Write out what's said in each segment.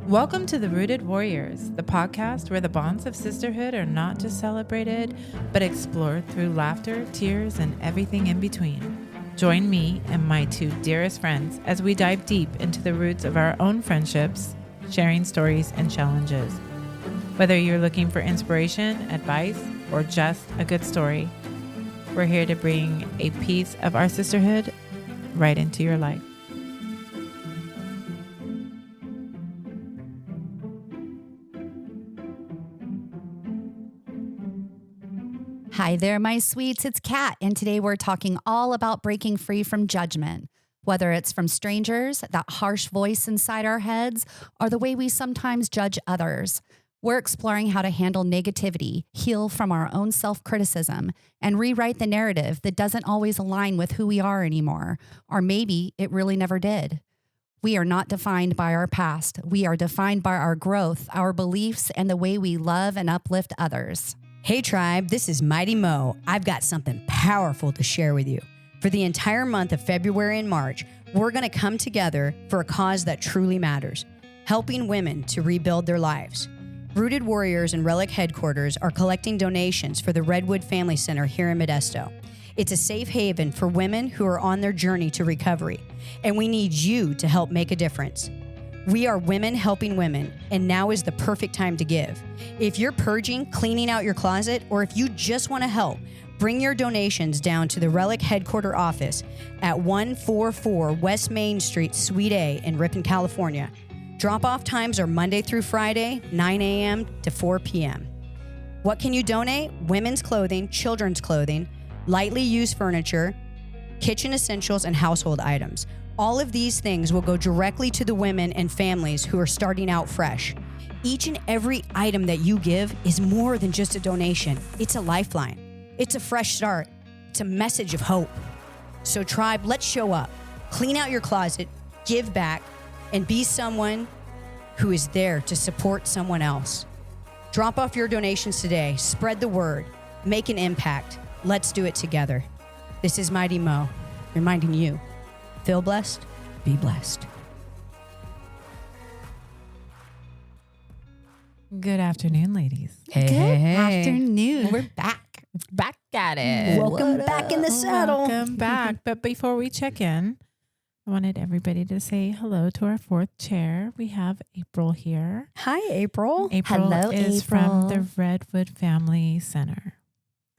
Welcome to the Rooted Warriors, the podcast where the bonds of sisterhood are not just celebrated, but explored through laughter, tears, and everything in between. Join me and my two dearest friends as we dive deep into the roots of our own friendships, sharing stories and challenges. Whether you're looking for inspiration, advice, or just a good story, we're here to bring a piece of our sisterhood right into your life. Hi there, my sweets. It's Kat, and today we're talking all about breaking free from judgment, whether it's from strangers, that harsh voice inside our heads, or the way we sometimes judge others. We're exploring how to handle negativity, heal from our own self-criticism, and rewrite the narrative that doesn't always align with who we are anymore, or maybe it really never did. We are not defined by our past. We are defined by our growth, our beliefs, and the way we love and uplift others. Hey tribe, this is Mighty Mo. I've got something powerful to share with you. For the entire month of February and March, we're going to come together for a cause that truly matters, helping women to rebuild their lives. Rooted Warriors and Relic headquarters are collecting donations for the Redwood Family Center here in Modesto. It's a safe haven for women who are on their journey to recovery, and we need you to help make a difference. We are women helping women, and now is the perfect time to give. If you're purging, cleaning out your closet, or if you just want to help, bring your donations down to the Relic headquarter office at 144 West Main Street, Suite A in Ripon, California. Drop-off times are Monday through Friday, 9 a.m. to 4 p.m. What can you donate? Women's clothing, children's clothing, lightly used furniture, kitchen essentials, and household items. All of these things will go directly to the women and families who are starting out fresh. Each and every item that you give is more than just a donation. It's a lifeline. It's a fresh start. It's a message of hope. So tribe, let's show up. Clean out your closet, give back, and be someone who is there to support someone else. Drop off your donations today. Spread the word. Make an impact. Let's do it together. This is Mighty Mo, reminding you, feel blessed, be blessed. Good afternoon, ladies. Hey. Afternoon. We're back. Back at it. Welcome back in the saddle. Welcome back. But before we check in, I wanted everybody to say hello to our fourth chair. We have April here. Hi, April. April Hello, is April. from the Redwood Family Center.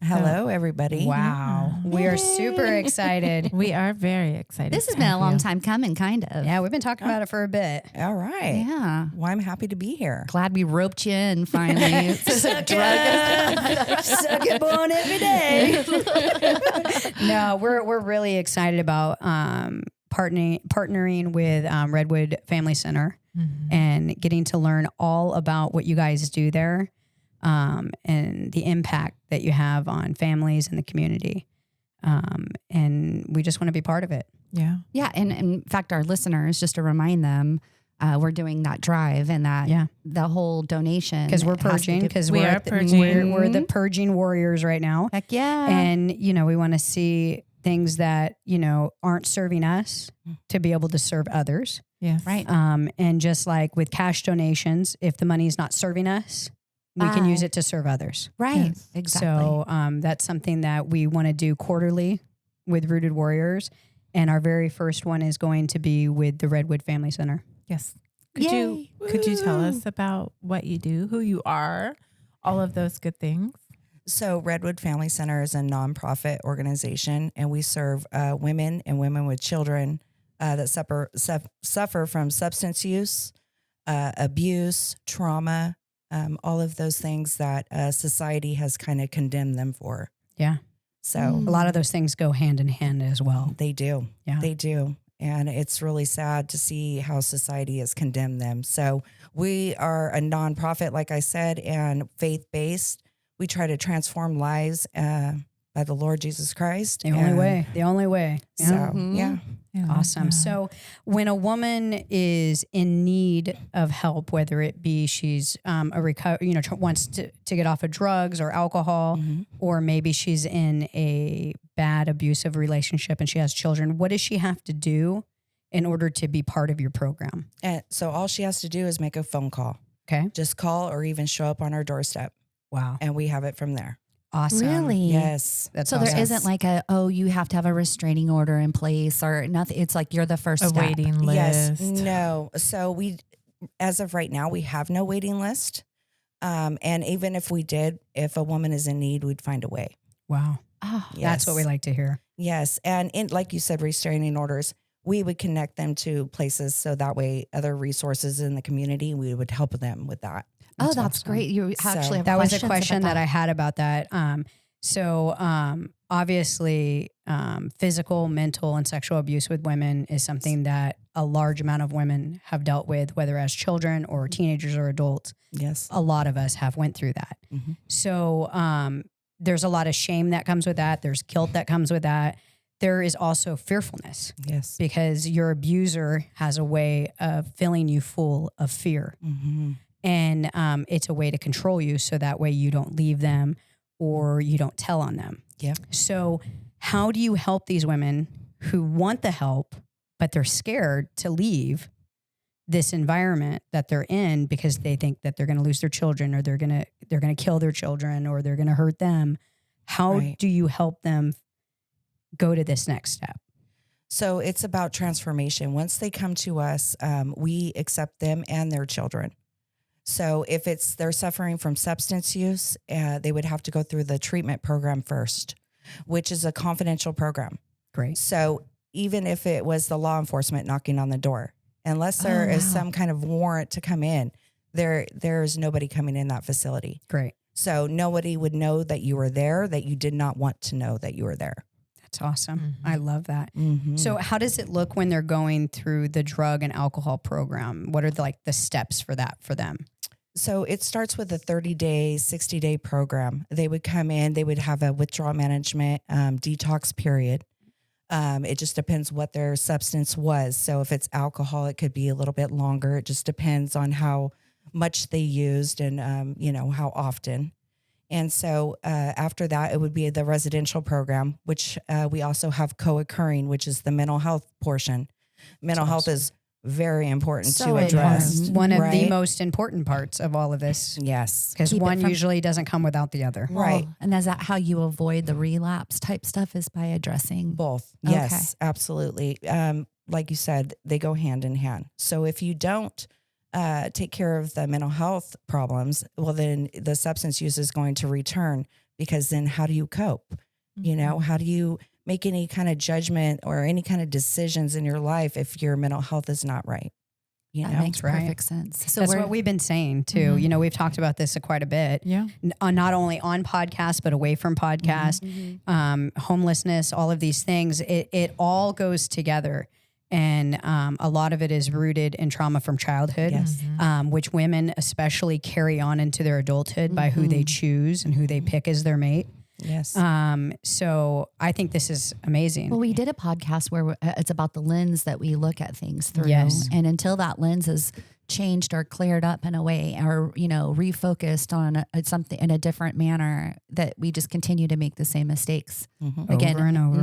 Hello, everybody. Wow. Yeah. We are super excited. We are very excited. This has to been a have long you. time coming, kind of. Yeah, we've been talking about it for a bit. All right. Yeah. Well, I'm happy to be here. Glad we roped you in finally. Suck it on every day. No, we're really excited about partnering with Redwood Family Center and getting to learn all about what you guys do there and the impact that you have on families and the community. And we just want to be part of it. Yeah. Yeah. And in fact, our listeners, just to remind them, we're doing that drive and that the whole donation. Because we're has to purging, do- because We we're, are purging. we're the purging warriors right now. Heck yeah. And, we want to see things that, aren't serving us to be able to serve others. Yes. Right. And just like with cash donations, if the money is not serving us, we can use it to serve others. Right. Yes. Exactly. So that's something that we want to do quarterly with Rooted Warriors. And our very first one is going to be with the Redwood Family Center. Yes. Could you tell us about what you do, who you are, all of those good things? So, Redwood Family Center is a nonprofit organization, and we serve women and women with children that suffer from substance use, abuse, trauma, all of those things that society has kind of condemned them for. Yeah. So, A lot of those things go hand in hand as well. they do. Yeah. They do. And it's really sad to see how society has condemned them. So we are a nonprofit, like I said, and faith-based. We try to transform lives by the Lord Jesus Christ. The only way. Yeah. So, yeah. Awesome. So when a woman is in need of help, whether it be she's wants to get off of drugs or alcohol, or maybe she's in a bad abusive relationship and she has children, what does she have to do in order to be part of your program? And so all she has to do is make a phone call. Okay. Just call or even show up on our doorstep, Wow. and we have it from there. Awesome. Really? Yes. That's So awesome. there isn't like you have to have a restraining order in place or nothing. It's like you're the first A step. waiting list. Yes. No. So as of right now, we have no waiting list. And even if we did, if a woman is in need, we'd find a way. Wow. Oh, Yes. That's what we like to hear. Yes. And like you said, restraining orders, we would connect them to places. So that way other resources in the community, we would help them with that. that's awesome. great. You actually have That was a questions question about that I had about that. Obviously, physical, mental, and sexual abuse with women is something that a large amount of women have dealt with, whether as children or teenagers or adults. Yes. A lot of us have went through that. Mm-hmm. So there's a lot of shame that comes with that. There's guilt that comes with that. There is also fearfulness Yes. because your abuser has a way of filling you full of fear. Mm-hmm. And it's a way to control you so that way you don't leave them or you don't tell on them. Yeah. So how do you help these women who want the help, but they're scared to leave this environment that they're in because they think that they're going to lose their children or they're going to kill their children or they're going to hurt them? How Right. do you help them go to this next step? So it's about transformation. Once they come to us, we accept them and their children. So if they're suffering from substance use, they would have to go through the treatment program first, which is a confidential program. Great. So even if it was the law enforcement knocking on the door, unless there is some kind of warrant to come in, there's nobody coming in that facility. Great. So nobody would know that you were there, that you did not want to know that you were there. That's awesome. Mm-hmm. I love that. Mm-hmm. So how does it look when they're going through the drug and alcohol program? What are the steps for that for them? So it starts with a 30-day, 60-day program. They would come in, they would have a withdrawal management detox period. It just depends what their substance was. So if it's alcohol, it could be a little bit longer. It just depends on how much they used and, how often. And so after that, it would be the residential program, which we also have co-occurring, which is the mental health portion. Mental health is very important So to address. important. One of the right? most important parts of all of this, Yes. because Keep it one from- usually doesn't come without the other. Right. And is that how you avoid the relapse type stuff is by addressing? Both. Okay. Yes, absolutely. Like you said, they go hand in hand. So if you don't take care of the mental health problems, well, then the substance use is going to return, because then how do you cope? You know, how do you make any kind of judgment or any kind of decisions in your life if your mental health is not right? You That know, makes right. perfect sense. So That's what we've been saying too. Mhm. You know, we've talked about this quite a bit, Yeah. not only on podcasts, but away from podcast, homelessness, all of these things. It all goes together. And a lot of it is rooted in trauma from childhood, Yes. which women especially carry on into their adulthood by who they choose and who they pick as their mate. yes. So I think this is amazing. Well, we did a podcast where it's about the lens that we look at things through. Yes. And until that lens is changed or cleared up in a way or, refocused on something in a different manner, that we just continue to make the same mistakes again Over and over.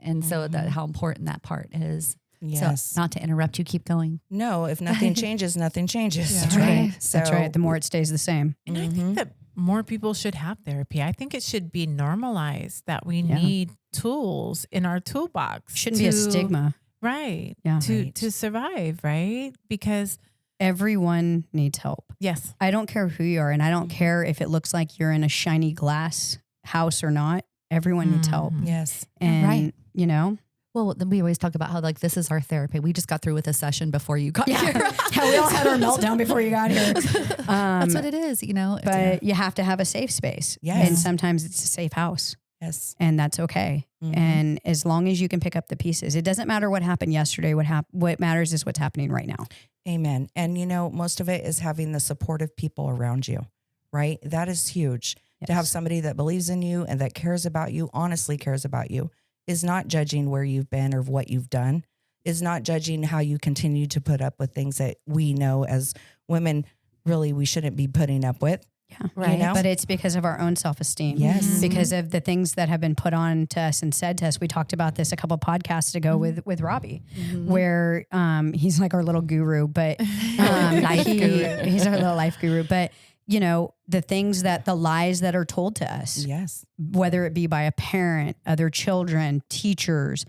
And so that how important that part is. Yes. So not to interrupt you, keep going. No, if nothing changes, nothing changes. Yeah. That's right. So, That's right. The more it stays the same. And I think that more people should have therapy. I think it should be normalized that we Yeah. need tools in our toolbox. Shouldn't be a stigma. Right. Yeah. To survive, right? Because Everyone needs help. yes. I don't care who you are, and I don't care if it looks like you're in a shiny glass house or not. Everyone needs help. Mhm. Yes. And, Right. you know, Well, then we always talk about how this is our therapy. We just got through with a session before you got here. yeah, we all had our meltdown before you got here. That's what it is, But you have to have a safe space. Yes. And sometimes it's a safe house, Yes. and that's okay. Mhm. And as long as you can pick up the pieces, it doesn't matter what happened yesterday. What matters is what's happening right now. Amen. And most of it is having the supportive people around you, right? That is huge. To have Yes. somebody that believes in you and that cares about you, honestly cares about you, is not judging where you've been or what you've done, is not judging how you continue to put up with things that we know as women, really, we shouldn't be putting up with. Yeah. Right. You know? But it's because of our own self-esteem. Yes. Because of the things that have been put on to us and said to us. We talked about this a couple podcasts ago with Robbie, where he's like our little guru, but he's our little life guru. But you know, the lies that are told to us, Yes. whether it be by a parent, other children, teachers,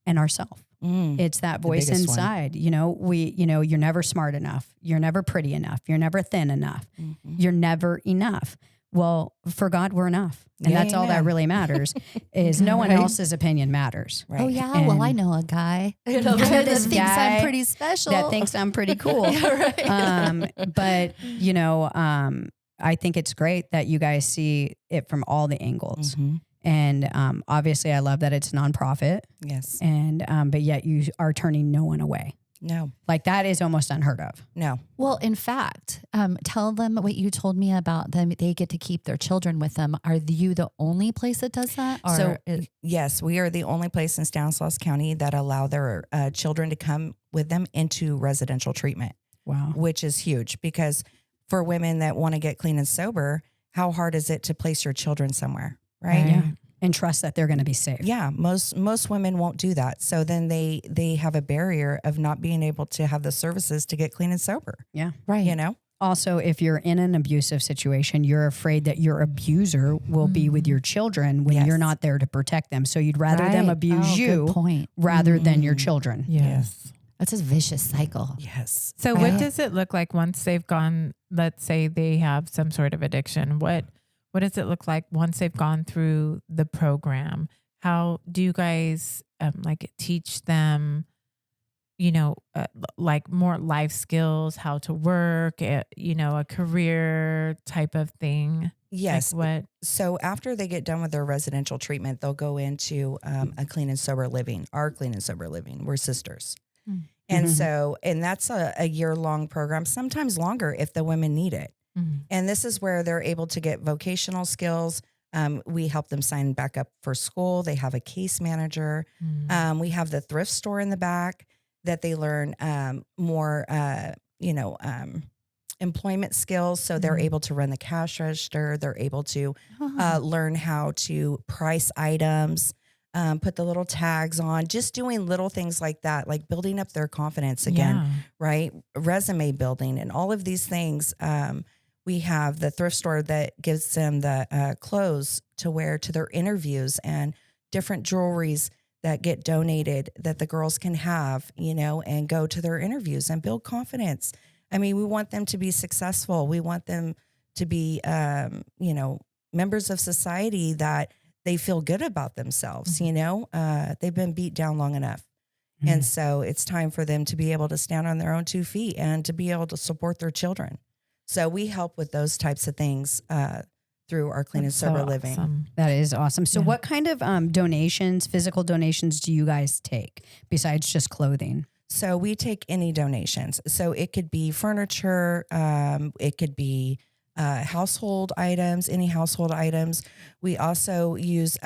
and ourselves. It's that voice biggest one. inside. You know, you're never smart enough. You're never pretty enough. You're never thin enough. You're never enough. Well, for God, we're enough. And that's all that Amen. really matters is no one else's opinion matters. Right. Oh yeah, And- well I know a guy that this thinks guy I'm pretty special. That thinks I'm pretty cool. But you know, I think it's great that you guys see it from all the angles. And obviously I love that it's nonprofit Yes. and but yet you are turning no one away. No. Like that is almost unheard of. No. Well, in fact, tell them what you told me about them. They get to keep their children with them. Are you the only place that does that? Or So yes, we are the only place in Stanislaus County that allow their children to come with them into residential treatment, Wow. which is huge because for women that want to get clean and sober, how hard is it to place your children somewhere? Right. Yeah. And trust that they're going to be safe. Yeah, most women won't do that. So then they have a barrier of not being able to have the services to get clean and sober. Yeah. right. You know? Also, if you're in an abusive situation, you're afraid that your abuser will be with your children when Yes. you're not there to protect them. So you'd rather them Right. abuse Oh, you good point. rather than your children. Yes. That's a vicious cycle. Yes. So Right. what does it look like once they've gone, let's say they have some sort of addiction? What does it look like once they've gone through the program? How do you guys like teach them, you know, like more life skills, how to work, you know, a career type of thing? Yes. Like what? So after they get done with their residential treatment, they'll go into a clean and sober living, our clean and sober living. We're sisters. And so, and that's a year-long program, sometimes longer if the women need it. And this is where they're able to get vocational skills. We help them sign back up for school. They have a case manager. We have the thrift store in the back that they learn more, employment skills. So they're able to run the cash register. They're able to learn how to price items, put the little tags on, just doing little things like that, like building up their confidence again, right? Resume building and all of these things. We have the thrift store that gives them the clothes to wear to their interviews and different jewelries that get donated that the girls can have, you know, and go to their interviews and build confidence. I mean, we want them to be successful. We want them to be, members of society that they feel good about themselves. You know, they've been beat down long enough. And so it's time for them to be able to stand on their own 2 feet and to be able to support their children. So we help with those types of things through our clean and sober living. Awesome. That is awesome. So what kind of donations, physical donations do you guys take besides just clothing? So we take any donations. So it could be furniture. It could be household items, any household items. We also use,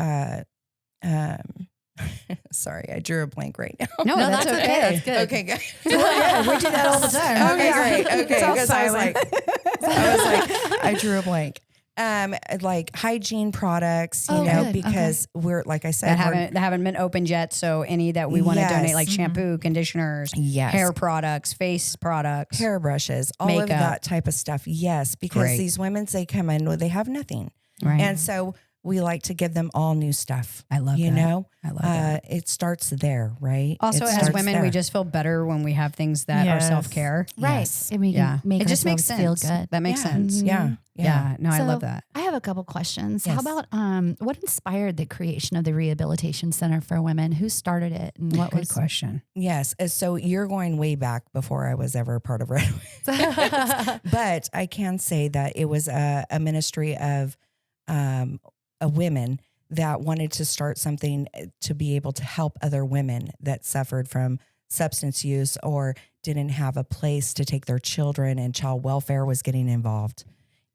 sorry, I drew a blank right now. No, that's okay. That's good. Okay, good. Yeah, we do that all the time. Okay, great. Okay, all because I was silent. like, I drew a blank. Like hygiene products, you know, good. because we're, like I said, that haven't been opened yet. So any that we want to donate, like shampoo, conditioners, Yes. hair products, face products, hairbrushes, all of makeup. that type of stuff. Yes, because Great. these women, they come in, they have nothing. Right. And so we like to give them all new stuff. I love you that. know, I love that. it starts there, right? Also, It as starts women, there. we just feel better when we have things that are Yes. self-care. Right. Yes. And we can make it just makes ourselves sense. feel good. That makes Yeah. sense. Yeah. Yeah. No, I So, love that. I have a couple questions. Yes. How about what inspired the creation of the Rehabilitation Center for Women? Who started it, and what Good was question. Yes. So you're going way back before I was ever a part of Redwood. But I can say that it was a ministry of women that wanted to start something to be able to help other women that suffered from substance use or didn't have a place to take their children, and child welfare was getting involved.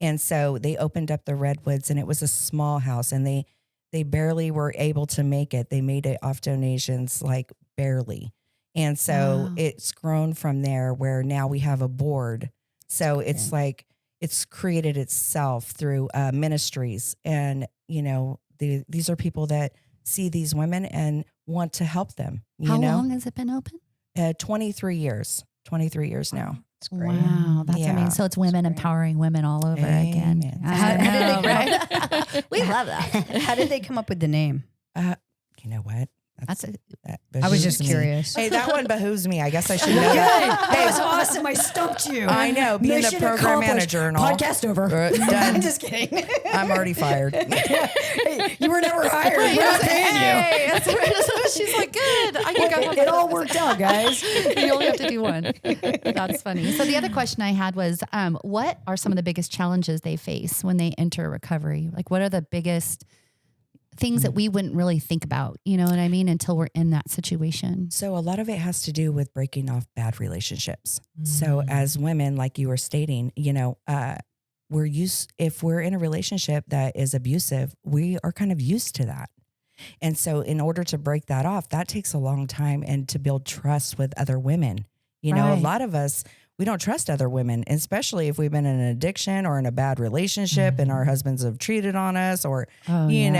And so they opened up the Redwoods, and it was a small house, and they barely were able to make it. They made it off donations, like barely. And so Wow. it's grown from there, where now we have a board. So it's like, it's created itself through ministries. And, these are people that see these women and want to help them. How long has it been open? 23 years. 23 years now. That's great. Wow, that's Yeah. amazing. So it's women empowering women all over again. Amen. How did they right? We love that. How did they come up with the name? You know what? I was just curious. Hey, that one behooves me. I guess I should know that. That was awesome. I stumped you. I know, being the program manager and all. Podcast over. Done. I'm just kidding. I'm already fired. Hey, you were never hired. We're not paying you. That's right. She's like, good. I can go home. It all worked out, guys. You only have to do one. That's funny. So the other question I had was, what are some of the biggest challenges they face when they enter recovery? Like, what are the biggest things that we wouldn't really think about, you know what I mean, until we're in that situation? So a lot of it has to do with breaking off bad relationships. So as women, like you were stating, if we're in a relationship that is abusive, we are kind of used to that. And so in order to break that off, that takes a long time, and to build trust with other women. A lot of us, we don't trust other women, especially if we've been in an addiction or in a bad relationship and our husbands have cheated on us, or, women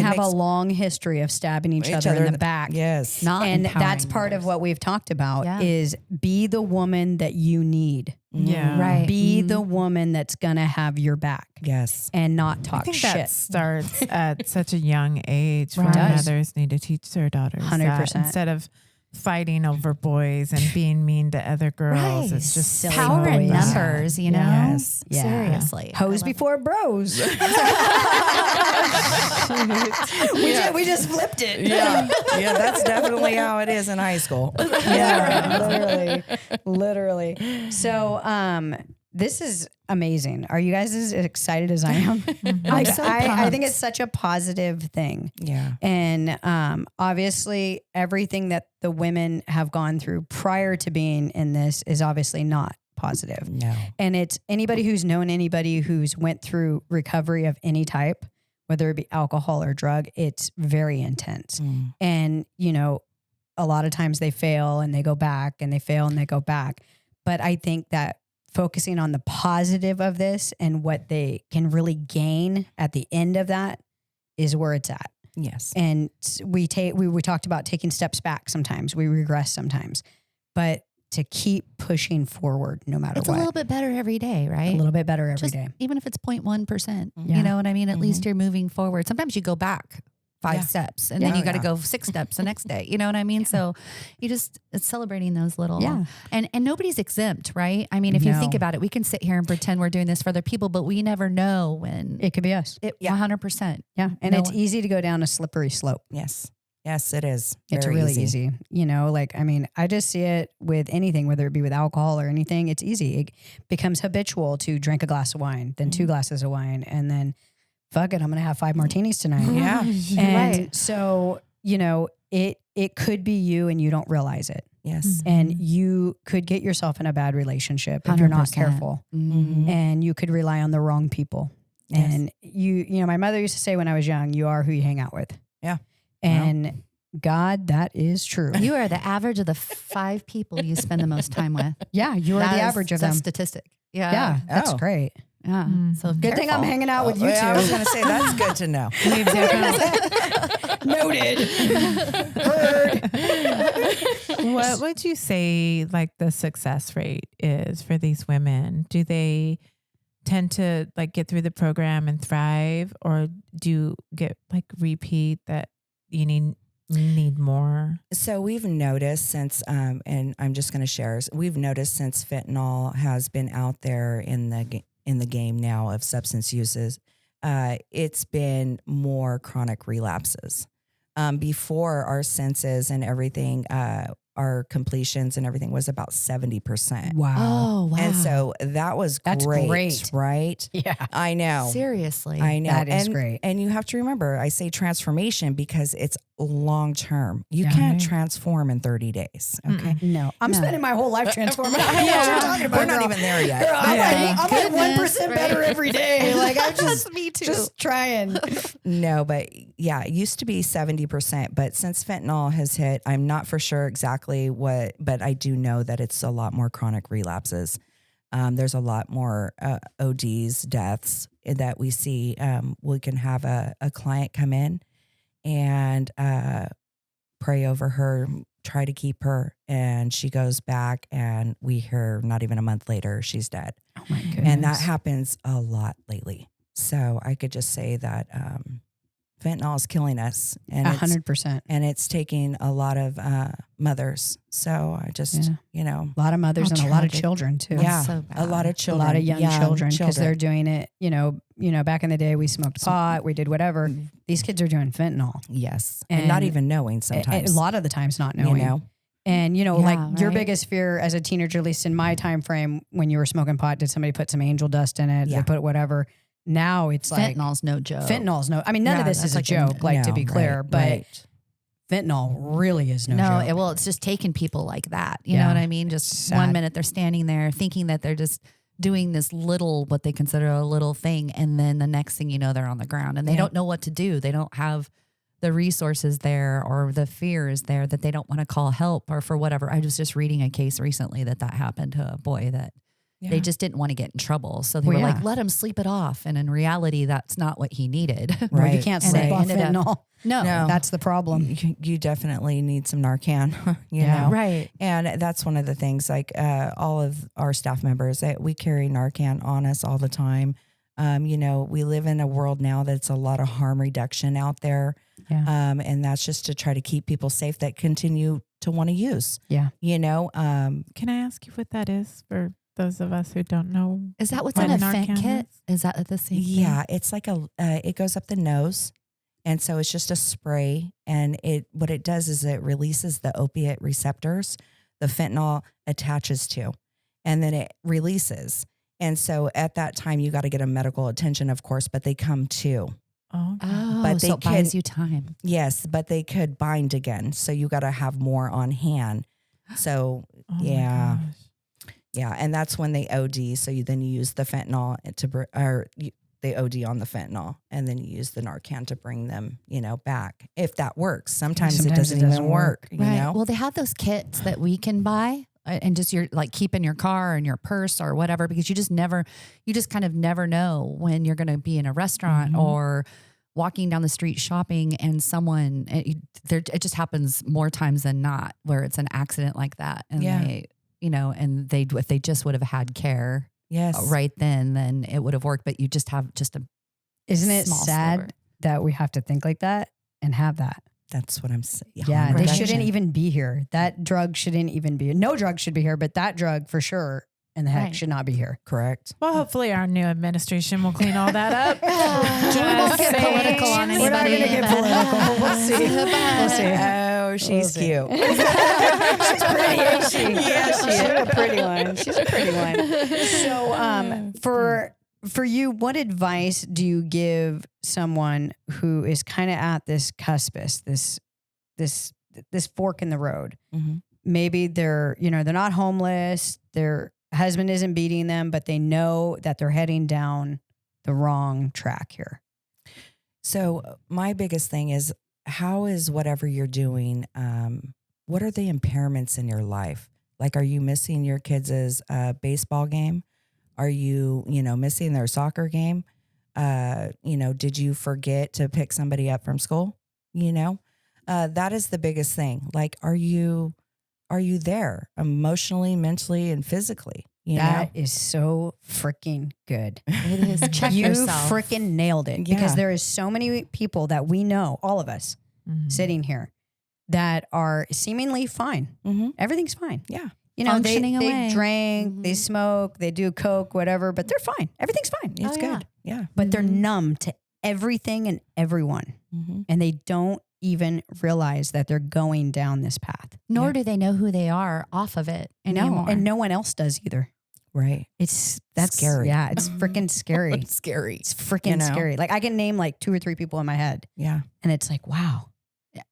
have a long history of stabbing each other in the back. Yes. And that's part of what we've talked about is be the woman that you need. Yeah. Right. Be the woman that's going to have your back. Yes. And not talk I think shit. that starts at such a young age. Right. Mothers need to teach their daughters 100%. that instead of fighting over boys and being mean to other girls. Right. It's just Silly power in boys. numbers, you know? Yes. Yeah. Seriously. Hoes before bros. we just flipped it. Yeah. Yeah. That's definitely how it is in high school. Yeah, literally. So, this is amazing. Are you guys as excited as I am? Like, so I think pumped. it's such a positive thing. Yeah. And obviously, everything that the women have gone through prior to being in this is obviously not positive. No. And it's anybody who's known anybody who's went through recovery of any type, whether it be alcohol or drug, it's very intense. And, a lot of times they fail and they go back, and they fail and they go back. But I think that focusing on the positive of this and what they can really gain at the end of that is where it's at. Yes. And we talked about taking steps back sometimes. We regress sometimes. But to keep pushing forward no matter It's what. a little bit better every day, right? A little bit better every day. Even if it's 0.1%, Yeah. you know what I mean? At least you're moving forward. Sometimes you go back 5 steps and then you got to go 6 steps the next day. You know what I mean? So it's celebrating those little, and nobody's exempt, right? I mean, if you think about it, we can sit here and pretend we're doing this for other people, but we never know when It could be us. 100%. Yeah. And it's easy to go down a slippery slope. Yes. Yes, it is. It's Very really easy. I just see it with anything, whether it be with alcohol or anything, it's easy. It becomes habitual to drink a glass of wine, then 2 glasses of wine, and then fuck it, I'm going to have 5 martinis tonight. Yeah. And so, it could be you and you don't realize it. Yes. And you could get yourself in a bad relationship if you're not 100%. careful. And you could rely on the wrong people. Yes. And my mother used to say when I was young, you are who you hang out with. Yeah. And God, that is true. You are the average of the 5 people you spend the most time with. Yeah, you are That the is average of a them. statistic. Yeah, that's Oh. great. Yeah. So Good thing I'm hanging out with you I was two. going to say, that's good to know. Noted. Heard. What would you say like the success rate is for these women? Do they tend to like get through the program and thrive, or do you get like repeat that you need more? So we've noticed since, and I'm just going to share, we've noticed since fentanyl has been out there in the game now of substance uses, it's been more chronic relapses. Before our census and everything, our completions and everything was about 70%. Wow. Oh, wow. And so that's great, right? Yeah. I know. Seriously. I know. That is great. And you have to remember, I say transformation because it's long term. You can't transform in 30 days. Okay. No. I'm spending my whole life transforming. I know what you're talking about. We're not girl. even there yet. Girl, I'm like Goodness, 1% better right? every day. Like I'm just me too. just trying. No, but yeah, it used to be 70%. But since fentanyl has hit, I'm not for sure exactly what, but I do know that it's a lot more chronic relapses. There's a lot more ODs, deaths that we see. We can have a client come in and pray over her, try to keep her, and she goes back, and we hear not even a month later she's dead. Oh my goodness. And that happens a lot lately. So I could just say that fentanyl is killing us, and 100%. and it's taking a lot of mothers. So I just, A lot of mothers How and a lot of tragic. children too. yeah, so a lot of A children, lot of young children because they're doing it, back in the day we smoked pot, we did whatever. These kids are doing fentanyl. yes, and not And even knowing sometimes. A lot of the times not knowing. You know, And Yeah, like your right. biggest fear as a teenager, at least in my time frame, when you were smoking pot, did somebody put some angel dust in it? Yeah. They put whatever. Now it's like Fentanyl's no joke. fentanyl's no. I mean, none of Yeah, this that's is a like joke. to No, be clear, right, but right. fentanyl really is no, No, joke. it's just taking people like that. You Yeah. know what I mean? Just Sad. 1 minute they're standing there thinking that they're just doing this little, what they consider a little thing. And then the next thing you know, they're on the ground and they Yeah. don't know what to do. They don't have the resources there, or the fear is there that they don't want to call help or for whatever. I was just reading a case recently that happened to a boy that they just didn't want to get in trouble. So they Well, were yeah. like, let him sleep it off. And in reality, that's not what he needed. Well, you Right, can't And sleep they off ended up- fentanyl. No. No. That's the problem. You definitely need some Narcan, you Yeah. know? Right. And that's one of the things, like all of our staff members, we carry Narcan on us all the time. We live in a world now that's a lot of harm reduction out there. Yeah. And that's just to try to keep people safe that continue to want to use. Yeah. Can I ask you what that is for those of us who don't know? Is that what's What in a Narcan fent kit? is? Is that the same thing? Yeah, it's like it goes up the nose. And so it's just a spray. And what it does is it releases the opiate receptors the fentanyl attaches to, and then it releases. And so at that time, you got to get a medical attention, of course, but they come too. Oh, Oh, But so they it buys can- you time. Yes, but they could bind again. So you got to have more on hand. So oh my yeah. gosh. yeah, and that's when they OD. So then you use the fentanyl they OD on the fentanyl, and then you use the Narcan to bring them, back. If that works, sometimes it doesn't even work. You Right. know, Well, they have those kits that we can buy and just keep in your car or in your purse or whatever, because you just kind of never know when you're going to be in a restaurant Mhm. or walking down the street shopping and someone, it just happens more times than not where it's an accident like that. And Yeah. if they just would have had care yes, right then it would have worked. But you just have just a Isn't it small sad sliver. that we have to think like that and have that? That's what I'm saying. Yeah, they Reduction. shouldn't even be here. That drug shouldn't even be. No drug should be here, but that drug for sure and the heck Right. should not be here. Correct. Well, hopefully our new administration will clean all that up. We won't get saying. political on We're not anybody. gonna get political. We'll see. We'll see. Oh, she's see. cute. She's pretty, ain't she? Yeah, she She's is. a pretty one. She's a pretty one. So, for you, what advice do you give someone who is kind of at this cuspis, this fork in the road? Mhm. Maybe they're not homeless, their husband isn't beating them, but they know that they're heading down the wrong track here. So my biggest thing is, how is whatever you're doing, what are the impairments in your life? Like, are you missing your kids' baseball game? Are you, missing their soccer game? Did you forget to pick somebody up from school? That is the biggest thing. Like, are you there emotionally, mentally, and physically? That is so freaking good. It is. Check You yourself. freaking nailed it, Yeah. because there is so many people that we know, all of us Mhm. sitting here, that are seemingly fine. Mm-hmm. Everything's fine. Yeah. They Functioning away. drink, they Mhm. smoke, they do coke, whatever, but they're fine. Everything's fine. It's Oh, yeah. good. Yeah. But they're Mhm. numb to everything and everyone, Mm-hmm. and they don't even realize that they're going down this path. Nor Yeah. do they know who they are off of it anymore. No, and no one else does either. Right. That's Scary. Yeah, it's freaking scary. It's scary. It's freaking scary. Like, I can name like 2 or 3 people in my head, Yeah. and it's like, wow.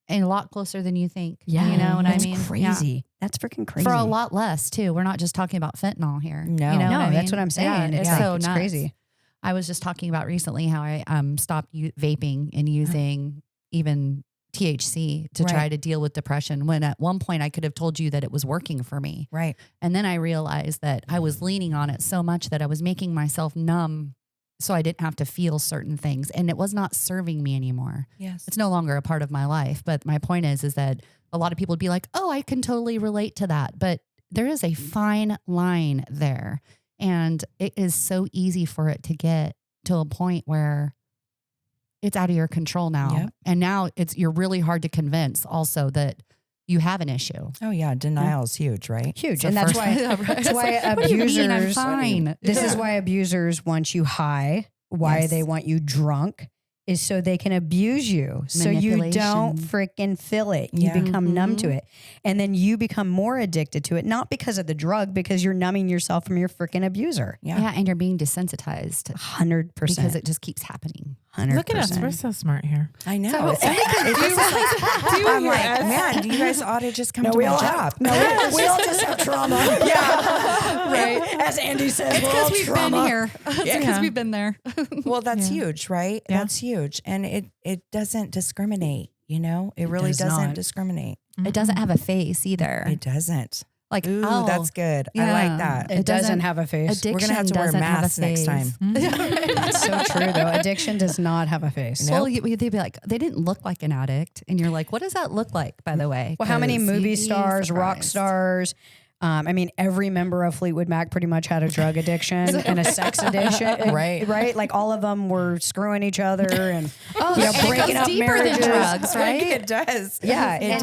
And a lot closer than you think. Yeah. You know what I That's mean? crazy. Yeah. That's freaking crazy. For a lot less too. We're not just talking about fentanyl here. No. You know No, what I that's mean? what I'm saying. Yeah, It's it's like, so it's nuts. crazy. I was just talking about recently how I stopped vaping and using even THC to try to deal with depression, when at one point I could have told you that it was working for me. Right. And then I realized that I was leaning on it so much that I was making myself numb so I didn't have to feel certain things. And it was not serving me anymore. Yes. It's no longer a part of my life. But my point is that a lot of people would be like, oh, I can totally relate to that. But there is a fine line there. And it is so easy for it to get to a point where it's out of your control now. Yep. And now you're really hard to convince also that you have an issue. Oh yeah. Denial is huge, right? Huge. So And that's why, What do you mean? I'm abusers, fine. this is why abusers want you high, why Yes. they want you drunk, is so they can abuse you. So you don't Manipulation. freaking feel it. You Yeah. become numb to it. And then you become more addicted to it, not because of the drug, because you're numbing yourself from your freaking abuser. Yeah. And you're being desensitized 100%. because it just keeps happening. 100%. Look at us. We're so smart here. I know. So- I'm like, man, you guys ought to just come to my job. we all just have trauma. Right. As Andy says, It's we're all because we've trauma. been here. It's because we've been there. Well, that's Yeah. huge, right? Yeah. That's huge. And it doesn't discriminate, you know? It really does doesn't not. discriminate. It doesn't have a face either. It doesn't. Like, Ooh, oh, that's good. I yeah. like that. It doesn't have a face. Addiction We're going to have to wear doesn't have a masks next face. time. That's so true, though. Addiction does not have a face. No. Well, they'd be like, they didn't look like an addict. And you're like, what does that look like, by the way? Well, how many 'Cause movie you'd be stars, rock surprised. stars? I mean, every member of Fleetwood Mac pretty much had a drug addiction and a sex addiction. Right. Right. Like all of them were screwing each other and Oh, you know, and it breaking goes up deeper marriages. than drugs, right? It does. Yeah, it and,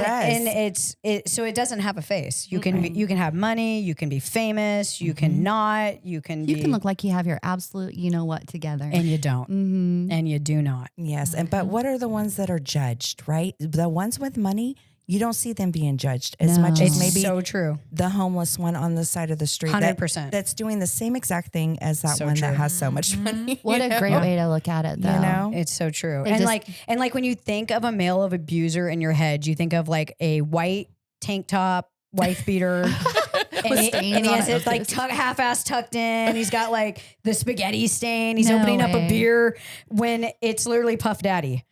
does. And so it doesn't have a face. You can you can have money, you can be famous, you can not, you can You can look like you have your absolute, you know what, together. and you don't, and you do not. Yes. And but what are the ones that are judged, right? The ones with money, you don't see them being judged as much as It's maybe so true. the homeless one on the side of the street. 100%. That's doing the same exact thing as that So one true. that has so much money. What you a know? great way to look at it, though. You know? It's so true. They And just- like when you think of a male of abuser in your head, you think of like a white tank top, wife beater. And he stains on has it. it like half-ass tucked in. He's got like the spaghetti stain. He's No opening up a way. beer when it's literally Puff Daddy.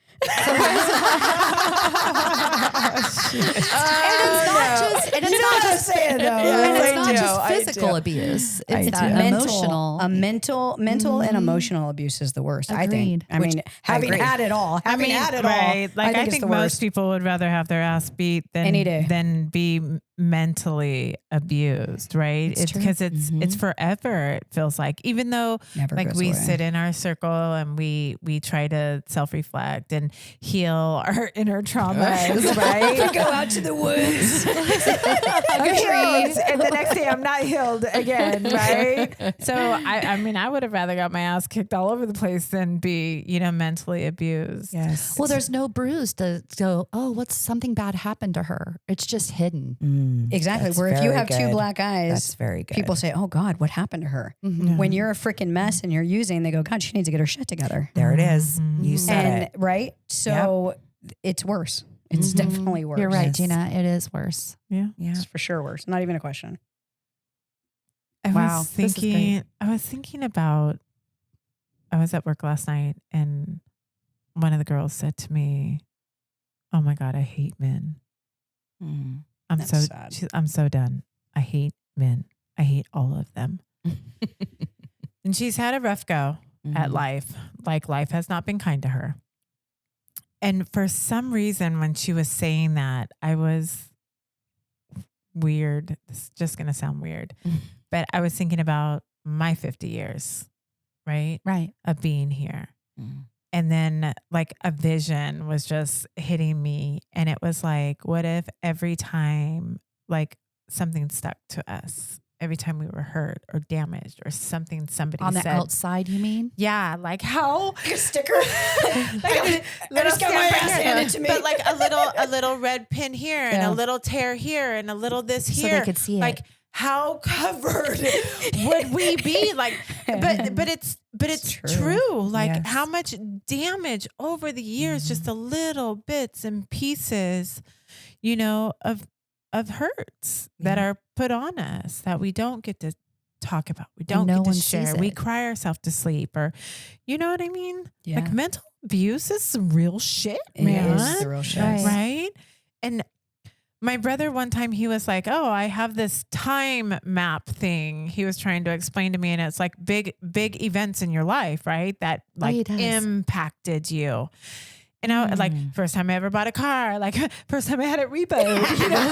And it's not just saying though. and it's I not do, just I physical do. abuse. It's It's that emotional. mental and emotional abuse is the worst. I think. Agreed. I mean, having agree. had it all, having had it all, right. Like I it's think the most worst. people would rather have their ass beat Any day. than be mentally abused, right? It's true. Because it's forever. It feels like, even though Never like goes we away. sit in our circle and we try to self-reflect and heal our inner traumas, right? Go out to the woods. I'm healed, and the next day I'm not healed again, right? So I mean, I would have rather got my ass kicked all over the place than be, mentally abused. Yes. Well, there's no bruise to go, oh, what's something bad happened to her? It's just hidden. Exactly. That's Where if you very have two good. black eyes, That's very good. people say, "Oh God, what happened to her?" When you're a freaking mess and you're using, they go, "God, she needs to get her shit together." There it is. You said And it. right, so it's worse. It's definitely worse. You're right, Yes. Gina. It is worse. Yeah. Yeah. It's for sure worse. Not even a question. Wow, was this is great. thinking about, I was at work last night and one of the girls said to me, "Oh my God, I hate men. Mm. I'm That's sad. I'm so done. I hate men. I hate all of them." And she's had a rough go at life. Like life has not been kind to her. And for some reason, when she was saying that, I was weird. This is just going to sound weird, but I was thinking about my 50 years, right? Right. Of being here. Mm. And then like a vision was just hitting me. And it was like, what if every time like something stuck to us, every time we were hurt or damaged or something somebody On the said. outside, you mean? Yeah, like how A sticker. I just got my ass handed to me. but like a little red pin here and Yeah. a little tear here and a little this So here. they could see it. Like how covered would we be? Like, but it's true. Like Yes. how much damage over the years, just the little bits and pieces, of hurts that are put on us that we don't get to talk about. We don't no get to one share. sees We it. cry ourselves to sleep, or you know what I mean? Yeah. Like mental abuse is some real shit, It man. is the real shit. Right? And my brother one time, he was like, oh, I have this time map thing he was trying to explain to me. And it's like big events in your life, right? That he like does. impacted you. And I like first time I ever bought a car, like first time I had it repoed, you know?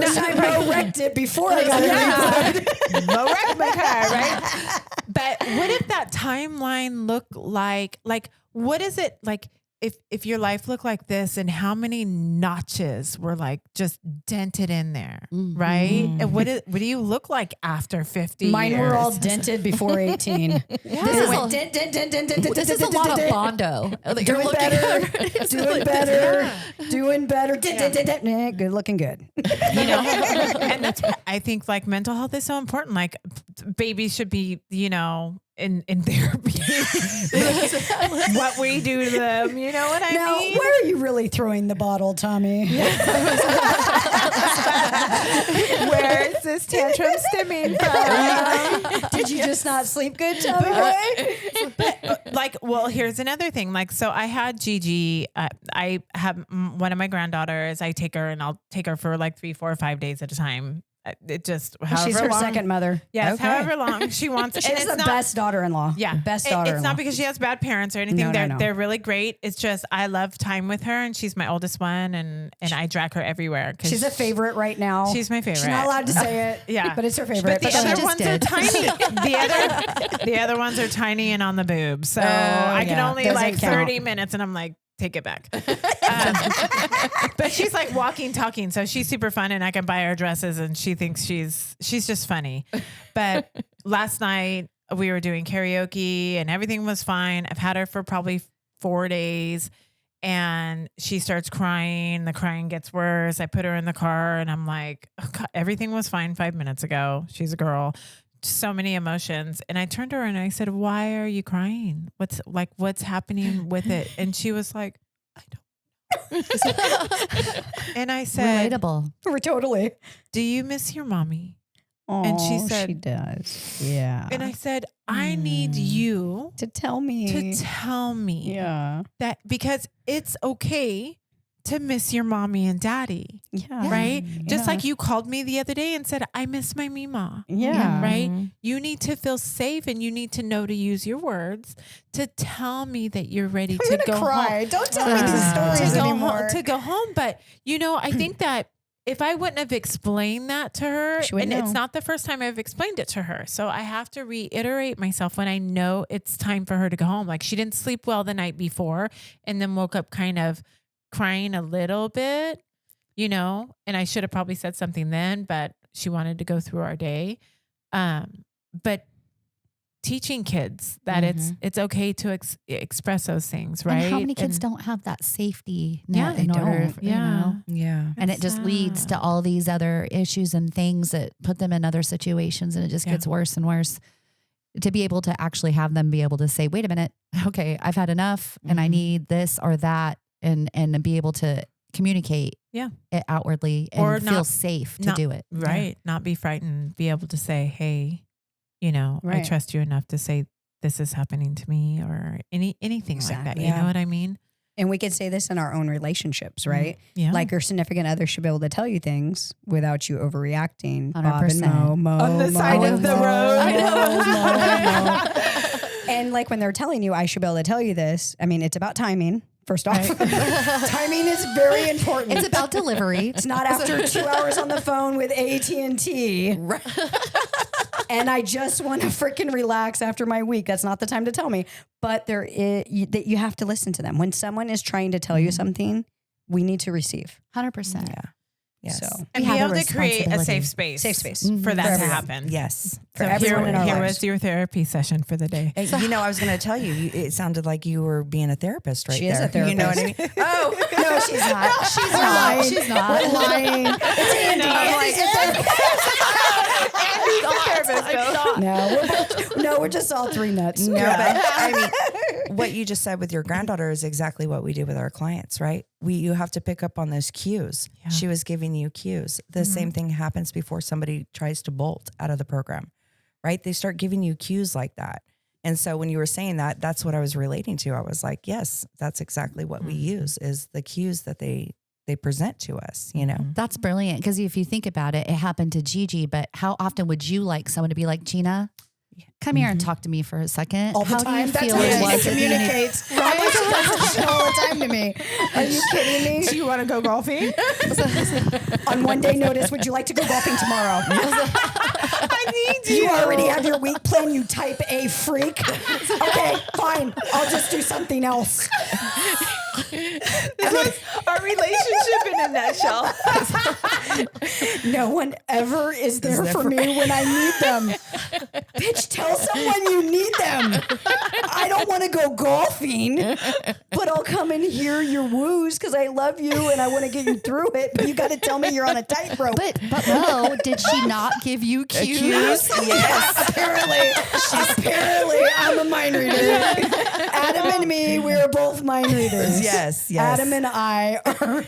First time I wrecked it before I got it repoed. Mo wrecked my car, right? But what if that timeline looked like what is it like if your life looked like this, and how many notches were like just dented in there, right? And what do you look like after 50 Mine years? were all dented before 18. This is a, this is a lot of Bondo. that you're Doing looking better, at. doing better. Good looking good. You know, and that's, I think like mental health is so important. Like babies should be, you know, in therapy. What we do to them, you know what I Now, mean? where are you really throwing the bottle, Tommy? Where is this tantrum stemming from? Did you just not sleep good, Tommy boy? Like, well, here's another thing. Like, so I had Gigi. I have one of my granddaughters. I take her and I'll take her for like 3, 4, 5 days at a time. It just, however She's her long, second mother. Yes, Okay. however long she wants. She's the best daughter-in-law. Yeah, best It- daughter-in-law. It's not because she has bad parents or anything. No. They're really great. It's just I love time with her, and she's my oldest one, and I drag her everywhere. She's a favorite right now. She's my favorite. She's not allowed to say it. Yeah. but it's her favorite. But the she other just ones are did. tiny. The other ones are tiny and on the boob. So I can yeah. only Doesn't like count. 30 minutes, and I'm like, take it back. But she's like walking, talking. So she's super fun, and I can buy her dresses, and she thinks she's just funny. But last night we were doing karaoke and everything was fine. I've had her for probably 4 days, and she starts crying. The crying gets worse. I put her in the car, and I'm like, oh God, everything was fine 5 minutes ago. She's a girl. So many emotions. And I turned to her and I said, why are you crying? What's happening with it? And she was like, I don't. And I said, Relatable. We're totally. do you miss your mommy? Oh, And she said- she does. Yeah. And I said, I need you to tell me. to tell me Yeah. that, because it's okay to miss your mommy and daddy, Yeah. right? Just Yeah. like you called me the other day and said, I miss my Mima. Yeah. Right? You need to feel safe, and you need to know to use your words to tell me that you're ready I'm to gonna go cry. home. Don't tell me these stories to go anymore. home, to go home. But you know, I think that if I wouldn't have explained that to her, She wouldn't and it's know. not the first time I've explained it to her, so I have to reiterate myself when I know it's time for her to go home. Like she didn't sleep well the night before, and then woke up kind of crying a little bit, you know, and I should have probably said something then, but she wanted to go through our day. But teaching kids that it's okay to express those things, right? And how many kids And- don't have that safety net they in order, don't. you know? Yeah. And it just leads to all these other issues and things that put them in other situations, and it just gets worse and worse. To be able to actually have them be able to say, wait a minute, okay, I've had enough and I need this or that, and be able to communicate it outwardly and Or feel not- safe to not- do it. Right. Not be frightened, be able to say, hey, you know, I Right. trust you enough to say this is happening to me, or anything like that. Exactly. You know what I mean? And we could say this in our own relationships, right? Yeah. Like your significant other should be able to tell you things without you overreacting. Bob and 100%. Mo, On the side of the road. I I know. And like when they're telling you, I should be able to tell you this. I mean, it's about timing. First off, timing is very important. It's about delivery. It's not after 2 hours on the phone with AT&T. And I just want to freaking relax after my week. That's not the time to tell me. But that you have to listen to them. When someone is trying to tell you something, we need to receive. 100%. Yeah. Yes. So and We be have able a to create a responsibility. safe space. Safe space. For that For to everyone. happen. Yes. For So everyone in our here lives. was your therapy session for the day. You know, I was going to tell you, it sounded like you were being a therapist right She there. is a You know what I mean? therapist. Oh, No, she's not. She's not. She's not. We're lying. It's Andy. No, we're just all three nuts. no, but I mean, what you just said with your granddaughter is exactly what we do with our clients, right? You have to pick up on those cues. Yeah. She was giving you cues. The same thing happens before somebody tries to bolt out of the program, right? They start giving you cues like that. And so when you were saying that, that's what I was relating to. I was like, yes, that's exactly what we use, is the cues that they present to us, you know? That's brilliant. Because if you think about it, it happened to Gigi, but how often would you like someone to be like, Gina, come here and talk to me for a second? All the How time. do you That's feel how it she was? communicates. Right? She does this shit all the time to me. Are you kidding me? Do you want to go golfing? On 1 day notice, would you like to go golfing tomorrow? I need you. You already have your week plan, you type A freak. Okay, fine. I'll just do something else. This was our relationship in a nutshell. No one ever is there for me when I need them. Bitch, tell someone you need them. I don't want to go golfing, but I'll come and hear your woos because I love you and I want to get you through it. But you got to tell me you're on a tightrope. But Mo, did she not give you cues? Yes. Apparently, I'm a mind reader. Adam and me, we're both mind readers. Yes. Adam and I are.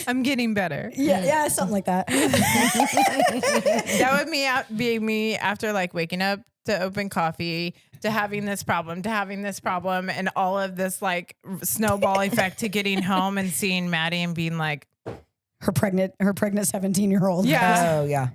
I'm getting better. Yeah, something like that. That would be me after like waking up to open coffee, to having this problem, and all of this like snowball effect to getting home and seeing Maddie and being like, Her pregnant 17-year-old. yeah. Oh, yeah.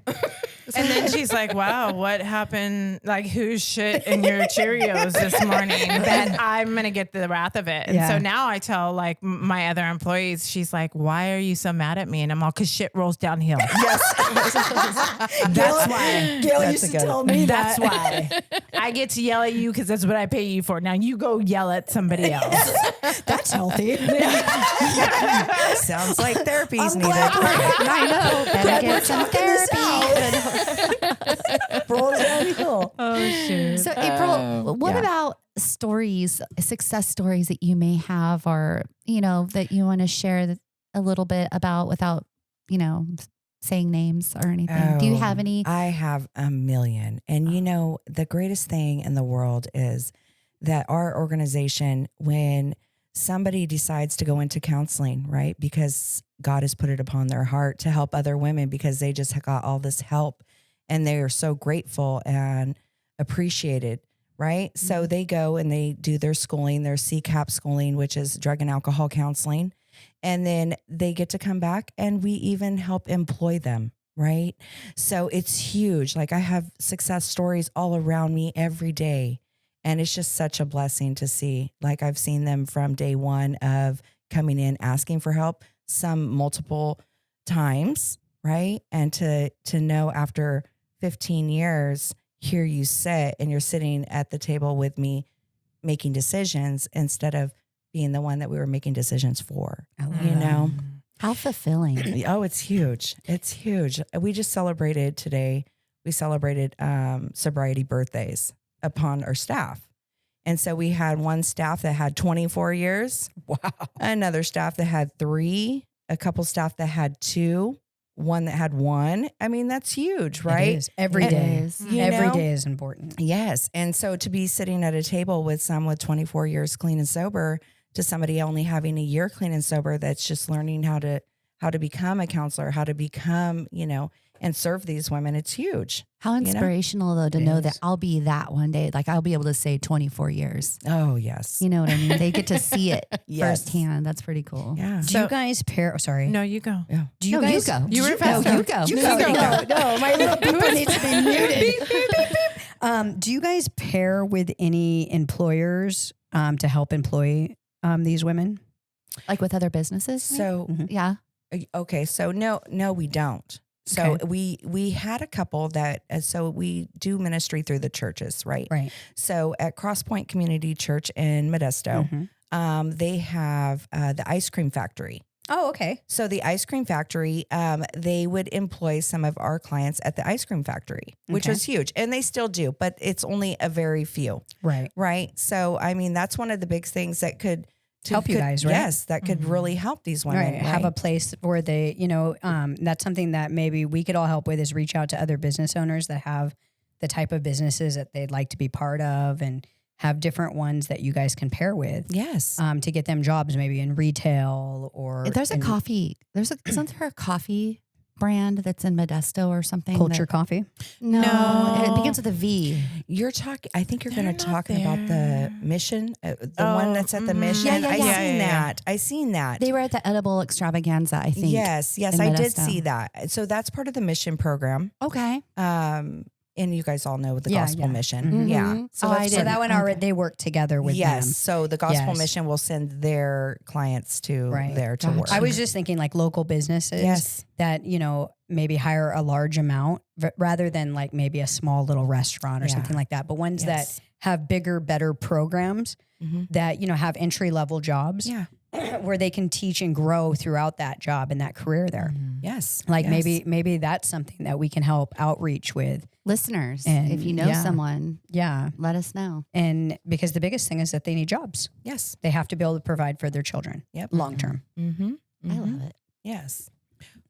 And then she's like, wow, what happened? Like, who's shit in your Cheerios this morning that I'm going to get the wrath of it? And Yeah. so now I tell like my other employees, she's like, why are you so mad at me? And I'm all, cause shit rolls downhill. Yes. That's why. Gail That's used a to good tell me That's that. why I get to yell at you because that's what I pay you for. Now you go yell at somebody else. That's healthy. Sounds like therapy's needed. I know. Better get some therapy. Rolls downhill. Oh, shoot. So April, what about stories, success stories that you may have, or, you know, that you want to share a little bit about without, you know, saying names or anything? Do you have any? I have a million. And you know, the greatest thing in the world is that our organization, when somebody decides to go into counseling, right? Because God has put it upon their heart to help other women because they just got all this help and they are so grateful and appreciated, right? Mm-hmm. So they go and they do their schooling, their CCAP schooling, which is drug and alcohol counseling. And then they get to come back and we even help employ them, right? So it's huge. Like I have success stories all around me every day. And it's just such a blessing to see. Like I've seen them from day one of coming in, asking for help, some multiple times, right? And to know after 15 years, here you sit and you're sitting at the table with me making decisions instead of being the one that we were making decisions for, you know? How fulfilling. Oh, it's huge. It's huge. We just celebrated today. We celebrated sobriety birthdays upon our staff. And so we had one staff that had 24 years. Wow. Another staff that had 3, a couple staff that had 2, one that had 1. I mean, that's huge, right? It is. Every day. Every day is important. Yes. And so to be sitting at a table with some with 24 years clean and sober to somebody only having a year clean and sober that's just learning how to become a counselor, how to become, you know, and serve these women, it's huge. How inspirational, though, to It know is. that I'll be that one day. Like I'll be able to say 24 years. Oh, yes. You know what I mean? They get to see it Yes. firsthand. That's pretty cool. Yeah. Do you guys pair? Oh, sorry. No, you go. Yeah. Do you No, guys? you go. You were No, faster. you go. You No, go. you go. No, my little beeper needs to be muted. Do you guys pair with any employers to help employ these women? Like with other businesses? So, Yeah. okay. So no, we don't. So Okay. we had a couple that, so we do ministry through the churches, right? Right. So at Cross Point Community Church in Modesto, they have the ice cream factory. Oh, okay. So the ice cream factory, they would employ some of our clients at the ice cream factory, which Okay. was huge. And they still do, but it's only a very few, Right. right? So, I mean, that's one of the big things that could Help you guys, right? Yes, that could really help these women. Right. Have a place where they, you know, that's something that maybe we could all help with is reach out to other business owners that have the type of businesses that they'd like to be part of and have different ones that you guys can pair with. Yes. To get them jobs maybe in retail or There's a coffee. Isn't there a coffee brand that's in Modesto or something? Culture Coffee. No, it begins with a V. You're talking. I think you're going They're to not talk about the Mission, the one that's at the Mission. Yeah, yeah, I yeah. seen that. I seen that. They were at the edible extravaganza, I think. Yes, in I did Modesto. see that. So that's part of the Mission program. Okay. And you guys all know the Yeah, Gospel yeah. Mission. Mhm. Yeah. Oh, I that's So didn't. that one already they work together with yes. them. So the Gospel Yes. Mission will send their clients to Right. there to Gotcha. work. I was just thinking like local businesses Yes. that, maybe hire a large amount rather than like maybe a small little restaurant or Yeah. something like that. But ones Yes. that have bigger, better programs Mhm. that, have entry level jobs Yeah. where they can teach and grow throughout that job and that career there. Yes. Like Yes. maybe that's something that we can help outreach with. Listeners, And, if you know yeah. someone, Yeah. let us know. And because the biggest thing is that they need jobs. Yes. They have to be able to provide for their children Yep. long term. Mm-hmm. I love it. Yes.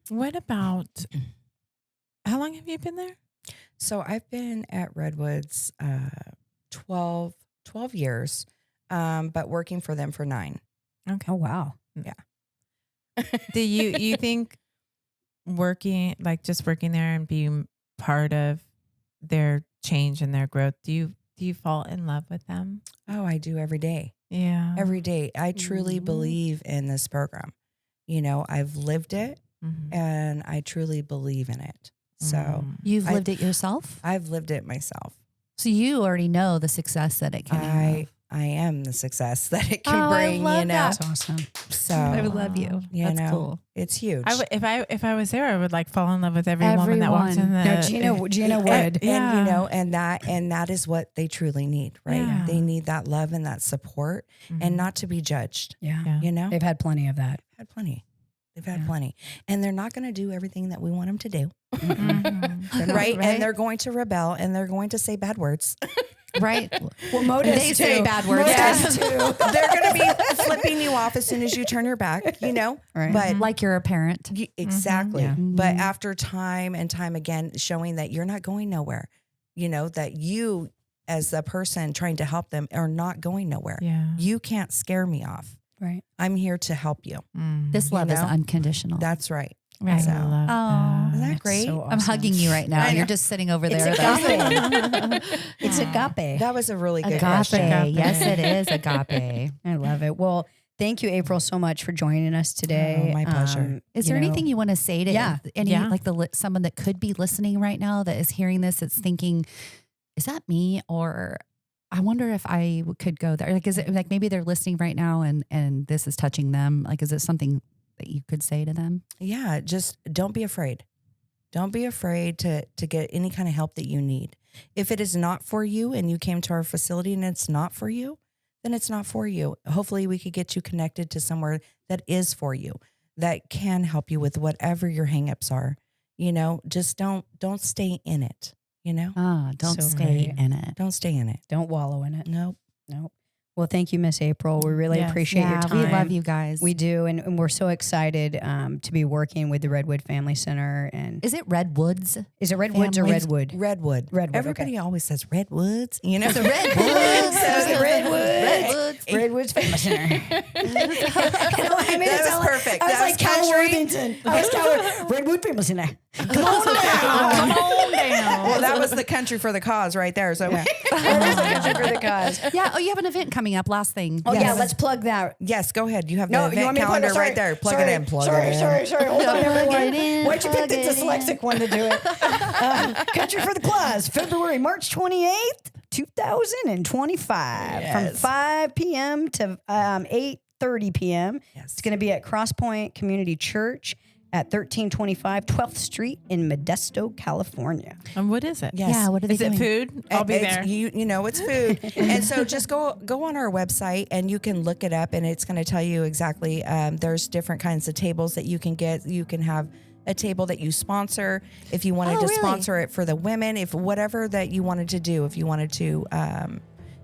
What about, how long have you been there? So I've been at Redwoods 12 years, but working for them for 9. Oh, wow. Do you think just working there and being part of their change and their growth, do you fall in love with them? Oh, I do every day. Yeah. Every day. I truly believe in this program. I've lived it Mhm. and I truly believe in it. So Mhm. You've I- lived it yourself? I've lived it myself. So you already know the success that it can have. I am the success that it can Oh, I bring, love that. That's awesome. So I would love you. you That's know, cool. it's huge. If I was there, I would fall in love with every woman that walks in Everyone. the. No, Gina would. and Yeah. and that is what they truly need, right? Yeah. They need that love and that support and Mhm. not to be judged. Yeah. Yeah. They've had plenty of that. Had plenty. They've had Yeah. plenty. And they're not going to do everything that we want them to do. Mhm. Right? And they're going to rebel and they're going to say bad words. Right. Well, Modus They say bad words. Yes. They're going to be flipping you off as soon as you turn your back, Right. But Like you're a parent. exactly. Yeah. But after time and time again, showing that you're not going nowhere, that you as a person trying to help them are not going nowhere. Yeah. You can't scare me off. Right. I'm here to help you. Mm. This love is know? unconditional. That's right. I right. So- love Oh. that. Isn't that That's great? so I'm awesome. hugging you right now. I know. You're just sitting over It's there. agape. It's agape. That was a really good Agape. question. Agape. Yes, it is agape. I love it. Well, thank you, April, so much for joining us today. Oh, my pleasure. Is there anything you want to say to any Yeah. someone that could be listening right now that is hearing this that's thinking, is that me? Or I wonder if I could go there. Like, is it like maybe they're listening right now and this is touching them? Like, is it something that you could say to them? Yeah, just don't be afraid. Don't be afraid to get any kind of help that you need. If it is not for you and you came to our facility and it's not for you, then it's not for you. Hopefully we could get you connected to somewhere that is for you, that can help you with whatever your hangups are. Just don't stay in it, Don't So stay great. in it. Don't stay in it. Don't wallow in it. Nope. Nope. Well, thank you, Miss April. We really Yes. appreciate your time. we love you guys. We do. And we're so excited to be working with the Redwood Family Center. And Is it Redwoods? is it Redwoods or Family- Redwood? Redwood. Redwood, Everybody always says redwoods, The Redwoods. Redwoods. Redwoods Family Center. That was perfect. I was That like was Cal country. Worthington. I was Cal Redwood Family Center. Come on down. Well, that was the country for the cause right there. So That is the country for the cause. Yeah. Oh, you have an event coming up. Last thing. Oh, yeah, Yes. let's plug that. yes, go ahead. You have No, the you event want me to plug calendar it? Sorry, right there. Plug sorry, it in. Plug sorry, it in. sorry. Hold on, Plug everyone. it in, Why'd you pick the plug it in. dyslexic one to do it? Country for the Claus, March 28th, 2025, from 5 p.m. to 8:30 p.m. Yes. It's going to be at Cross Point Community Church at 1325 12th Street in Modesto, California. And what is it? Yes. Yeah. What are they Is it doing? food? I'll be It's- there. It's food. And so just go on our website and you can look it up and it's going to tell you exactly. There's different kinds of tables that you can get. You can have a table that you sponsor if you wanted Oh, to really? sponsor it for the women, if whatever that you wanted to do, if you wanted to,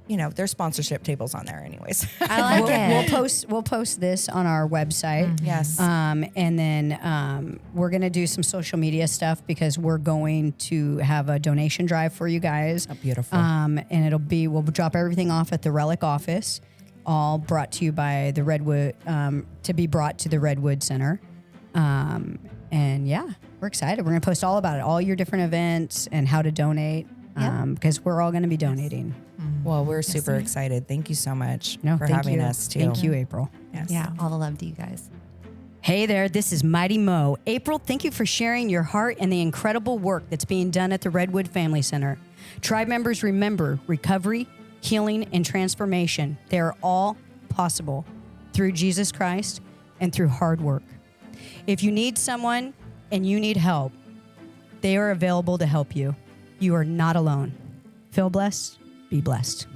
there's sponsorship tables on there anyways. I like We'll post this on our website. Yes. And then we're going to do some social media stuff because we're going to have a donation drive for you guys. Oh, beautiful. And we'll drop everything off at the Relic office, all brought to you by the Redwood, to be brought to the Redwood Center. And yeah, we're excited. We're going to post all about it, all your different events and how to donate, because we're all going to be donating. Well, we're super excited. Thank you so much for thank having you. us too. Thank you, April. Yes. Yeah, all the love to you guys. Hey there, this is Mighty Mo. April, thank you for sharing your heart and the incredible work that's being done at the Redwood Family Center. Tribe members, remember, recovery, healing, and transformation, they are all possible through Jesus Christ and through hard work. If you need someone and you need help, they are available to help you. You are not alone. Feel blessed. Be blessed.